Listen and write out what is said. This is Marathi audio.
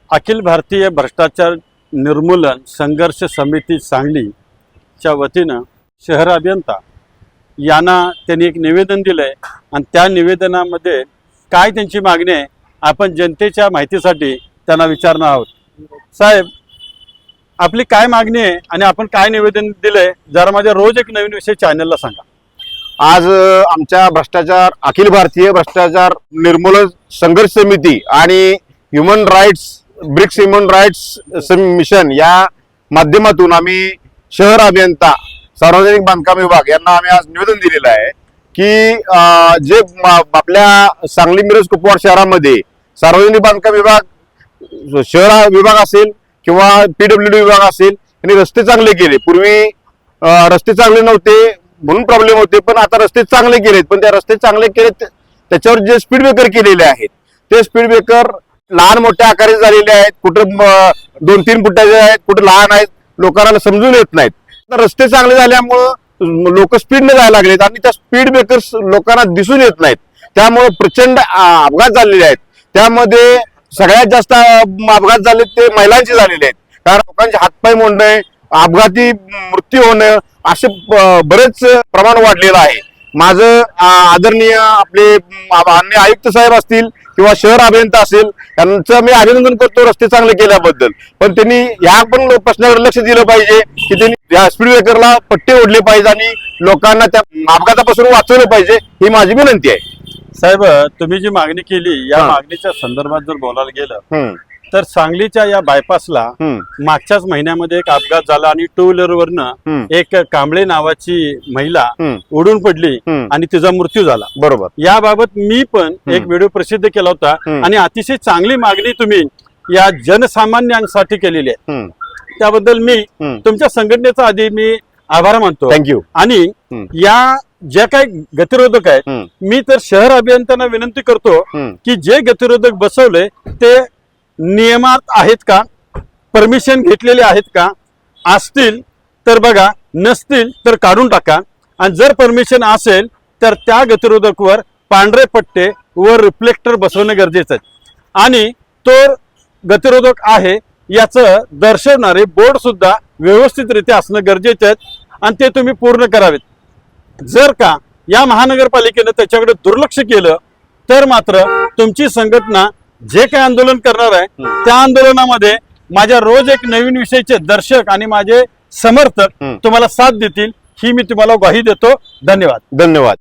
अखिल भारतीय भ्रष्टाचार निर्मूलन संघर्ष समिती सांगलीच्या वतीनं शहर अभियंता यांना त्यांनी एक निवेदन दिलंय आणि त्या निवेदनामध्ये काय त्यांची मागणी आहे आपण जनतेच्या माहितीसाठी त्यांना विचारणार आहोत। साहेब, आपली काय मागणी आहे आणि आपण काय निवेदन दिलंय जरा माझ्या रोज एक नवीन विषय चॅनलला सांगा। आज आमच्या भ्रष्टाचार अखिल भारतीय भ्रष्टाचार निर्मूलन संघर्ष समिती आणि human rights BRICS human rights mission या माध्यमातून आम्ही शहर अभियंता सार्वजनिक बांधकाम विभाग यांना आम्ही आज निवेदन दिलेलं आहे की जे आपल्या सांगली मिरज कुपवाड शहरामध्ये सार्वजनिक बांधकाम विभाग शहर विभाग असेल किंवा PWD विभाग असेल यांनी रस्ते चांगले केले। पूर्वी रस्ते चांगले नव्हते म्हणून प्रॉब्लेम होते, पण आता रस्ते चांगले केलेत। पण त्या रस्ते चांगले केलेत त्याच्यावर जे स्पीड ब्रेकर केलेले आहेत ते स्पीड ब्रेकर लहान मोठ्या आकाराचे झालेले आहेत, कुठं 2-3 फुटाचे आहेत, कुठं लहान आहेत, लोकांना समजून येत नाहीत। तर रस्ते चांगले झाल्यामुळं लोक स्पीडने जायला लागलेत आणि त्या स्पीड ब्रेकर्स लोकांना दिसून येत नाहीत, त्यामुळे प्रचंड अपघात झालेले आहेत। त्यामध्ये सगळ्यात जास्त अपघात झाले ते महिलांचे झालेले आहेत, कारण लोकांचे हातपाय मोडणे, अपघाती मृत्यू होणं असे बरेच प्रमाण वाढलेलं आहे। माझं आदरणीय आपले माननीय आयुक्त साहेब असतील किंवा शहर अभियंता असेल यांचं मी अभिनंदन करतो रस्ते चांगले केल्याबद्दल, पण त्यांनी या पण प्रश्नावर लक्ष दिलं पाहिजे की त्यांनी या स्पीड ब्रेकरला पट्टे ओढले पाहिजे आणि लोकांना त्या अपघातापासून वाचवलं पाहिजे, ही माझी विनंती आहे। साहेब, तुम्ही जी मागणी केली या मागणीच्या संदर्भात जर बोलायला गेलं तर सांगलीच्या या बायपासला मागच्याच महिन्यामध्ये एक अपघात झाला आणि 2 व्हीलरवरनं एक कांबळे नावाची महिला उडून पडली आणि तिचा मृत्यू झाला। बरोबर, याबाबत मी पण एक व्हिडिओ प्रसिद्ध केला होता आणि अतिशय चांगली मागणी तुम्ही या जनसामान्यांसाठी केलेली आहे, त्याबद्दल मी तुमच्या संघटनेचा आधी मी आभार मानतो। थँक्यू। आणि या ज्या काही गतिरोधक आहेत मी तर शहर अभियंत्यांना विनंती करतो की जे गतिरोधक बसवले ते नियमात आहेत का, परमिशन घेतलेले आहेत का, असतील तर बघा, नसतील तर काढून टाका आणि जर परमिशन असेल तर त्या गतिरोधकवर पांढरे पट्टे व रिफ्लेक्टर बसवणं गरजेचं आहे आणि तो गतिरोधक आहे याचं दर्शवणारे बोर्ड सुद्धा व्यवस्थितरित्या असणं गरजेचं आहे आणि ते तुम्ही पूर्ण करावेत। जर का या महानगरपालिकेनं त्याच्याकडे दुर्लक्ष केलं तर मात्र तुमची संघटना जे काही आंदोलन करणार आहे त्या आंदोलनामध्ये माझ्या रोज एक नवीन विषयाचे दर्शक आणि माझे समर्थक तुम्हाला साथ देतील ही मी तुम्हाला ग्वाही देतो। धन्यवाद। धन्यवाद।